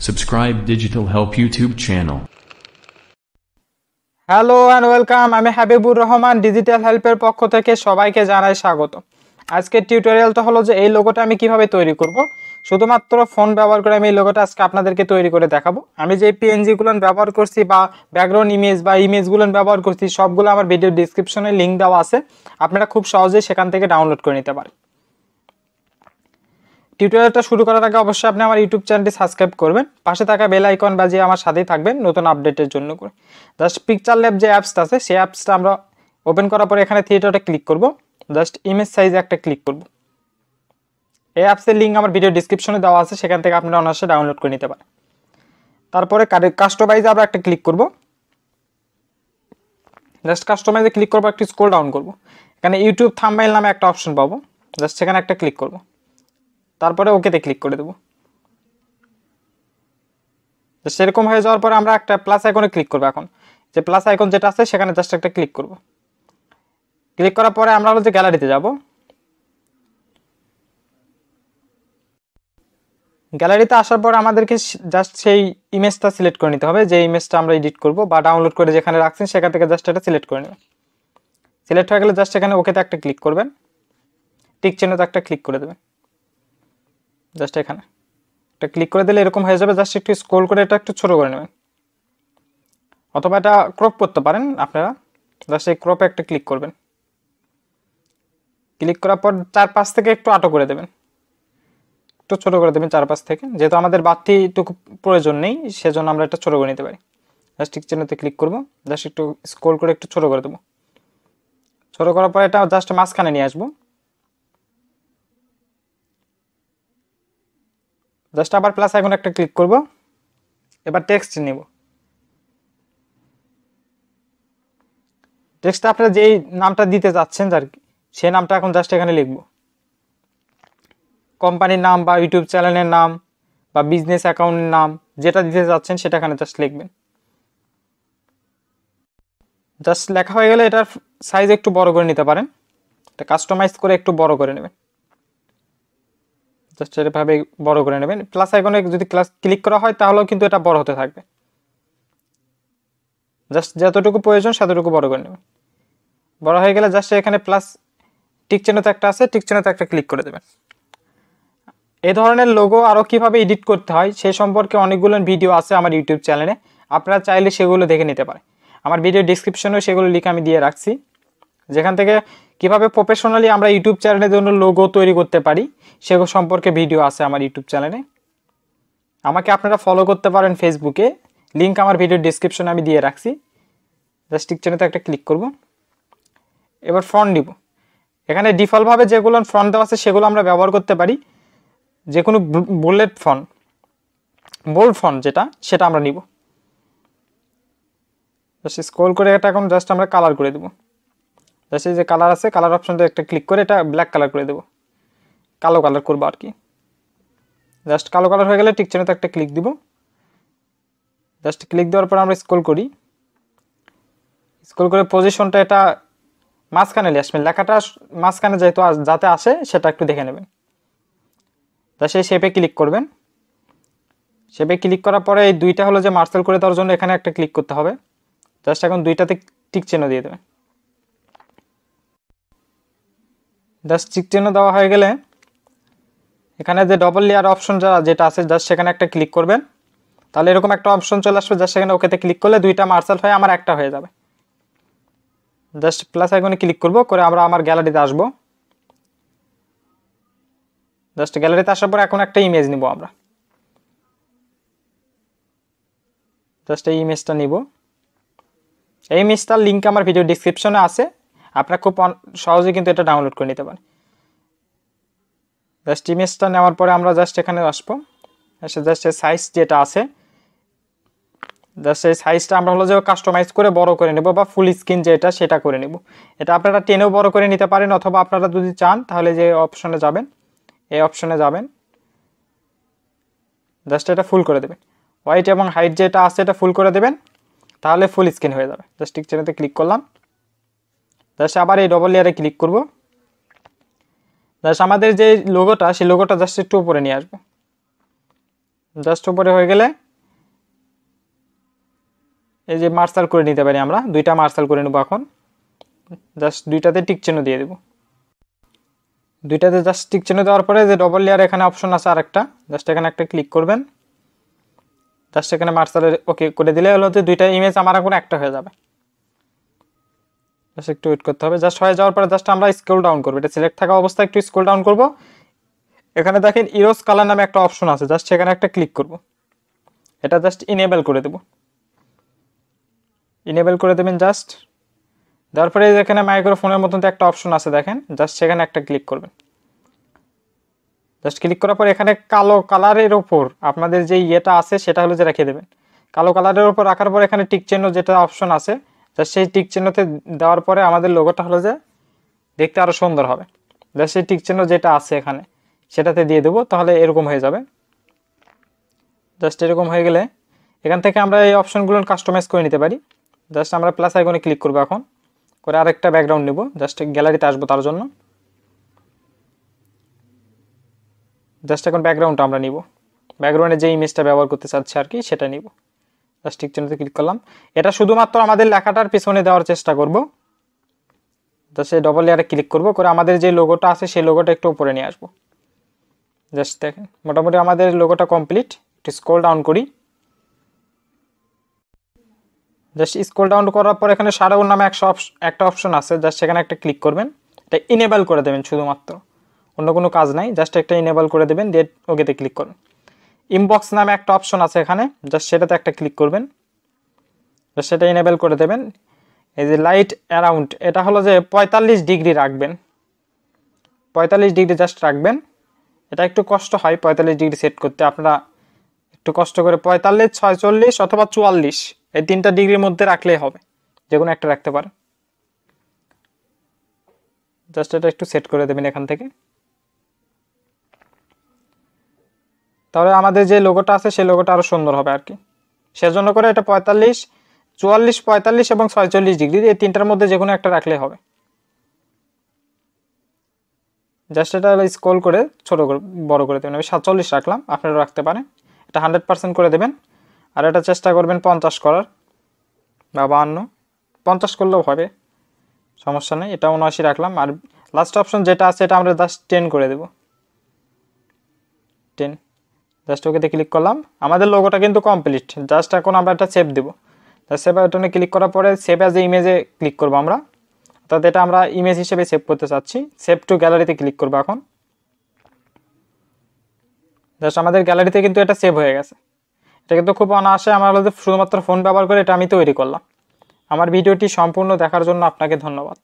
Subscribe Digital Help YouTube channel. Hello and welcome. আমি Habibur Rahman, digital হেল্পের পক্ষ থেকে সবাইকে জানাই স্বাগত। আজকের টিউটোরিয়ালটা হলো যে এই লোগোটা আমি কিভাবে তৈরি করব। শুধুমাত্র ফোন ব্যবহার করে আমি এই লোগোটা আজকে আপনাদেরকে তৈরি করে দেখাবো। আমি যে পিএনজিগুলো ব্যবহার করছি বা ব্যাকগ্রাউন্ড ইমেজ বা ইমেজগুলো ব্যবহার করছি সবগুলো আমার ভিডিও ডিসক্রিপশনে লিঙ্ক দেওয়া আছে, আপনারা খুব সহজেই সেখান থেকে ডাউনলোড করে নিতে পারেন। টিউটোরিয়ালটা শুরু করার আগে অবশ্যই আপনি আমার ইউটিউব চ্যানেলটি সাবস্ক্রাইব করবেন, পাশে থাকা বেল আইকন বাজিয়ে আমার সাথেই থাকবেন নতুন আপডেটের জন্য করে। জাস্ট পিকচার ল্যাব যে অ্যাপসটা আছে সেই অ্যাপসটা আমরা ওপেন করার পরে এখানে থিয়েটারটা ক্লিক করব, জাস্ট ইমেজ সাইজে একটা ক্লিক করব। এই অ্যাপসের লিঙ্ক আমার ভিডিও ডিসক্রিপশনে দেওয়া আছে, সেখান থেকে আপনারা অনায়াসে ডাউনলোড করে নিতে পারেন। তারপরে কাস্টমাইজে আমরা একটা ক্লিক করব, জাস্ট কাস্টমাইজে ক্লিক করবো, একটু স্ক্রল ডাউন করব, এখানে ইউটিউব থাম্বনেইল নামে একটা অপশন পাবো, জাস্ট সেখানে একটা ক্লিক করব, তারপরে ওকেতে ক্লিক করে দেবো। সেরকম হয়ে যাওয়ার পরে আমরা একটা প্লাস আইকনে ক্লিক করবো। এখন যে প্লাস আইকন যেটা আছে সেখানে জাস্ট একটা ক্লিক করব। ক্লিক করার পরে আমরা হলো যে গ্যালারিতে যাব। গ্যালারিতে আসার পর আমাদেরকে জাস্ট সেই ইমেজটা সিলেক্ট করে নিতে হবে, যে ইমেজটা আমরা এডিট করব বা ডাউনলোড করে যেখানে রাখছেন সেখান থেকে জাস্ট এটা সিলেক্ট করে নেবেন। সিলেক্ট হয়ে গেলে জাস্ট এখানে ওকেতে একটা ক্লিক করবেন, টিক চিহ্নতে একটা ক্লিক করে দেবেন। জাস্ট এখানে এটা ক্লিক করে দিলে এরকম হয়ে যাবে। জাস্ট একটু স্ক্রল করে এটা একটু ছোট করে নেবেন, অথবা এটা ক্রপ করতে পারেন আপনারা। জাস্ট এই ক্রপে একটা ক্লিক করবেন, ক্লিক করার পর চারপাশ থেকে একটু আটো করে দেবেন, একটু ছোট করে দেবেন চারপাশ থেকে, যেহেতু আমাদের বাড়তিটুকু প্রয়োজন নেই সেজন্য আমরা এটা ছোট করে নিতে পারি। জাস্ট টিক চিহ্নতে ক্লিক করব, জাস্ট একটু স্ক্রল করে একটু ছোট করে দেবো। ছোট করার পর এটা জাস্ট মাঝখানে নিয়ে আসবো। জাস্ট আবার প্লাস আইকনে একটা ক্লিক করব, এবার টেক্সট নিব। টেক্সটে আপনারা যেই নামটা দিতে যাচ্ছেন যার সেই নামটা এখন জাস্ট এখানে লিখব। কোম্পানির নাম বা ইউটিউব চ্যানেলের নাম বা বিজনেস অ্যাকাউন্টের নাম যেটা দিতে যাচ্ছেন সেটা এখানে জাস্ট লিখবেন। জাস্ট লেখা হয়ে গেলে এটার সাইজ একটু বড় করে নিতে পারেন, এটা কাস্টমাইজ করে একটু বড় করে নেবেন। জাস্ট এভাবে বড় করে নেবেন। প্লাস আইকনে যদি ক্লিক করা হয় তাহলেও কিন্তু এটা বড় হতে থাকবে। জাস্ট যতটুকু প্রয়োজন ততটুকু বড় করে নেবেন। বড় হয়ে গেলে জাস্ট এখানে প্লাস টিক চিহ্নতে একটা আছে, টিক চিহ্নতে একটা ক্লিক করে দেবেন। এই ধরনের লোগো আরও কীভাবে এডিট করতে হয় সেই সম্পর্কে অনেকগুলো ভিডিও আছে আমার ইউটিউব চ্যানেলে, আপনারা চাইলে সেগুলো দেখে নিতে পারেন। আমার ভিডিও ডিসক্রিপশনেও সেগুলো লিখে আমি দিয়ে রাখছি, যেখান থেকে কীভাবে প্রফেশনালি আমরা ইউটিউব চ্যানেলের জন্য লোগো তৈরি করতে পারি সেগুলো সম্পর্কে ভিডিও আছে আমার ইউটিউব চ্যানেলে। আমাকে আপনারা ফলো করতে পারেন ফেসবুকে, লিঙ্ক আমার ভিডিও ডিসক্রিপশনে আমি দিয়ে রাখছি। জাস্ট টিক চিহ্নতে একটা ক্লিক করব, এবার ফন্ট দিব। এখানে ডিফল্টভাবে যেগুলো ফন্ট দেওয়া আছে সেগুলো আমরা ব্যবহার করতে পারি, যে কোনো বুলেট ফন্ট, বোল্ড ফন্ট যেটা সেটা আমরা নিব। জাস্ট স্ক্রল করে এটা এখন জাস্ট আমরা কালার করে দেবো। জাস্ট এই যে কালার আছে কালার অপশনটা একটা ক্লিক করে এটা ব্ল্যাক কালার করে দেবো, কালো কালার করবো আর কি। জাস্ট কালো কালার হয়ে গেলে টিক চিহ্নতে একটা ক্লিক দিব। জাস্ট ক্লিক দেওয়ার পর আমরা স্ক্রল করি, স্ক্রল করে পজিশনটা এটা মাঝখানে নিয়ে আসবেন, লেখাটা মাঝখানে যেহেতু যাতে আসে সেটা একটু দেখে নেবেন। জাস্ট এই শেপে ক্লিক করবেন। শেপে ক্লিক করার পরে এই দুইটা হলো যে মার্সেল করে দেওয়ার জন্য এখানে একটা ক্লিক করতে হবে। জাস্ট এখন দুইটাতে টিক চিহ্ন দিয়ে দেবেন। জাস্ট টিক চিহ্ন দেওয়া হয়ে গেলে এখানে যে ডবল লেয়ার অপশন যেটা আছে জাস্ট সেখানে একটা ক্লিক করবেন, তাহলে এরকম একটা অপশন চলে আসবে। জাস্ট সেখানে ওকেতে ক্লিক করলে দুইটা মার্সেল হয়ে আমার একটা হয়ে যাবে। জাস্ট প্লাস আইকনে ক্লিক করব, করে আমরা আমার গ্যালারিতে আসবো। জাস্ট গ্যালারিতে আসার পর এখন একটা ইমেজ নিব আমরা। জাস্ট এই ইমেজটা নিব। এই ইমেজটার লিঙ্ক আমার ভিডিও ডিসক্রিপশনে আছে, আপনারা খুব সহজে কিন্তু এটা ডাউনলোড করে নিতে পারেন। জাস্ট ইমেজটা নেওয়ার পরে আমরা জাস্ট এখানে আসবো, এসে জাস্ট এই সাইজ যেটা আছে জাস্ট এই সাইজটা আমরা হলো যে কাস্টমাইজ করে বড় করে নেব বা ফুল স্ক্রিন যেটা সেটা করে নেব। এটা আপনারা টেনেও বড় করে নিতে পারেন, অথবা আপনারা যদি চান তাহলে যে অপশনে যাবেন, এই অপশনে যাবেন, জাস্ট এটা ফুল করে দেবেন। হোয়াইট এবং হাইট যেটা আছে এটা ফুল করে দেবেন, তাহলে ফুল স্ক্রিন হয়ে যাবে। জাস্ট টিক চিহ্নতে ক্লিক করলাম, জাস্ট আবার এই ডবল লেয়ারে ক্লিক করব। জাস্ট আমাদের যে লোগোটা সেই লোগোটা জাস্ট একটু উপরে নিয়ে আসবো। জাস্ট উপরে হয়ে গেলে এই যে মার্শাল করে নিতে পারি আমরা, দুইটা মার্শাল করে নেব এখন। জাস্ট দুইটাতে টিক চিহ্ন দিয়ে দেব। দুইটাতে জাস্ট টিক চিহ্ন দেওয়ার পরে যে ডবল লেয়ার এখানে অপশন আছে আরেকটা, জাস্ট এখানে একটা ক্লিক করবেন। জাস্ট এখানে মার্শাল ওকে করে দিলে হলো যে দুইটা ইমেজ আমার এখন একটা হয়ে যাবে। জাস্ট একটু ওয়েট করতে হবে। জাস্ট হয়ে যাওয়ার পরে জাস্ট আমরা স্ক্রল ডাউন করব, এটা সিলেক্ট থাকা অবস্থায় একটু স্ক্রল ডাউন করব। এখানে দেখেন ইরোজ কালার নামে একটা অপশন আছে, জাস্ট সেখানে একটা ক্লিক করব। এটা জাস্ট ইনেবল করে দেব। ইনেবল করে দেবেন জাস্ট। দেওয়ার পরে এখানে মাইক্রোফোনের মতন একটা অপশন আছে দেখেন, জাস্ট সেখানে একটা ক্লিক করবেন। জাস্ট ক্লিক করার পর এখানে কালো কালারের ওপর আপনাদের যে ইয়েটা আছে সেটা হলো যে রেখে দেবেন। কালো কালারের ওপর রাখার পর এখানে টিক চিহ্ন যেটা অপশন আছে, জাস্ট সেই টিক চিহ্নতে দেওয়ার পরে আমাদের লোগোটা হলো যে দেখতে আরও সুন্দর হবে। জাস্ট সেই টিক চিহ্ন যেটা আছে এখানে সেটাতে দিয়ে দেবো, তাহলে এরকম হয়ে যাবে। জাস্ট এরকম হয়ে গেলে এখান থেকে আমরা এই অপশনগুলো কাস্টমাইজ করে নিতে পারি। জাস্ট আমরা প্লাস আইকনে ক্লিক করবো এখন, করে আরেকটা ব্যাকগ্রাউন্ড নেব। জাস্ট গ্যালারিতে আসবো তার জন্য। জাস্ট এখন ব্যাকগ্রাউন্ডটা আমরা নিব, ব্যাকগ্রাউন্ডে যে ইমেজটা ব্যবহার করতে চাচ্ছি আর কি সেটা নিব। জাস্ট টিক চিহ্নতে ক্লিক করলাম। এটা শুধুমাত্র আমাদের লেখাটার পিছনে দেওয়ার চেষ্টা করব। জাস্ট এই ডবল লেয়ারে ক্লিক করব, করে আমাদের যে লোগোটা আছে সেই লোগোটা একটু উপরে নিয়ে আসবো। জাস্ট দেখেন মোটামুটি আমাদের লোগোটা কমপ্লিট। একটু স্ক্রল ডাউন করি। জাস্ট স্ক্রল ডাউন করার পর এখানে শাডো নামে একটা অপশন আছে, জাস্ট সেখানে একটা ক্লিক করবেন। এটা ইনেবল করে দেবেন শুধুমাত্র, অন্য কোনো কাজ নাই। জাস্ট একটা ইনেবল করে দেবেন, দিয়ে ওকেতে ক্লিক করুন। ইনবক্স নামে একটা অপশন আছে এখানে, জাস্ট সেটাতে একটা ক্লিক করবেন। জাস্ট সেটা ইনেবল করে দেবেন। এই যে লাইট অ্যারাউন্ড, এটা হলো যে 45 ডিগ্রি রাখবেন, 45 ডিগ্রি জাস্ট রাখবেন। এটা একটু কষ্ট হয় 45 ডিগ্রি সেট করতে, আপনারা একটু কষ্ট করে 45, 46 অথবা 44 এই 3টা ডিগ্রির মধ্যে রাখলেই হবে, যে কোনো একটা রাখতে পারেন। জাস্ট এটা একটু সেট করে দেবেন এখান থেকে। তাহলে আমাদের যে লোগোটা আছে সেই লোগোটা আরও সুন্দর হবে আর কি। সেজন্য করে এটা 45, 44, 45 এবং 46 ডিগ্রি এই 3টার মধ্যে যে কোনো একটা রাখলে হবে। জাস্ট এটা স্ক্রল করে ছোটো করে বড় করে দেবেন। আমি 47 রাখলাম, আপনারা রাখতে পারেন। এটা 100% করে দেবেন। আর এটা চেষ্টা করবেন 50 করার বা 52, 50 করলেও হবে, সমস্যা নেই। এটা 79 রাখলাম। আর লাস্ট অপশন যেটা আছে এটা আমরা জাস্ট 10 করে দেব, 10। জাস্ট ওকেতে ক্লিক করলাম। আমাদের লোগোটা কিন্তু কমপ্লিট। জাস্ট এখন আমরা এটা সেভ দেবো। সেভ বাটনে ক্লিক করার পরে সেভ অ্যাজ এ ইমেজে ক্লিক করবো আমরা, অর্থাৎ এটা আমরা ইমেজ হিসেবে সেভ করতে চাচ্ছি। সেভ টু গ্যালারিতে ক্লিক করবো এখন। জাস্ট আমাদের গ্যালারিতে কিন্তু এটা সেভ হয়ে গেছে। এটা কিন্তু খুব অনায়াসে আমরা শুধুমাত্র ফোন ব্যবহার করে এটা আমি তৈরি করলাম। আমার ভিডিওটি সম্পূর্ণ দেখার জন্য আপনাকে ধন্যবাদ।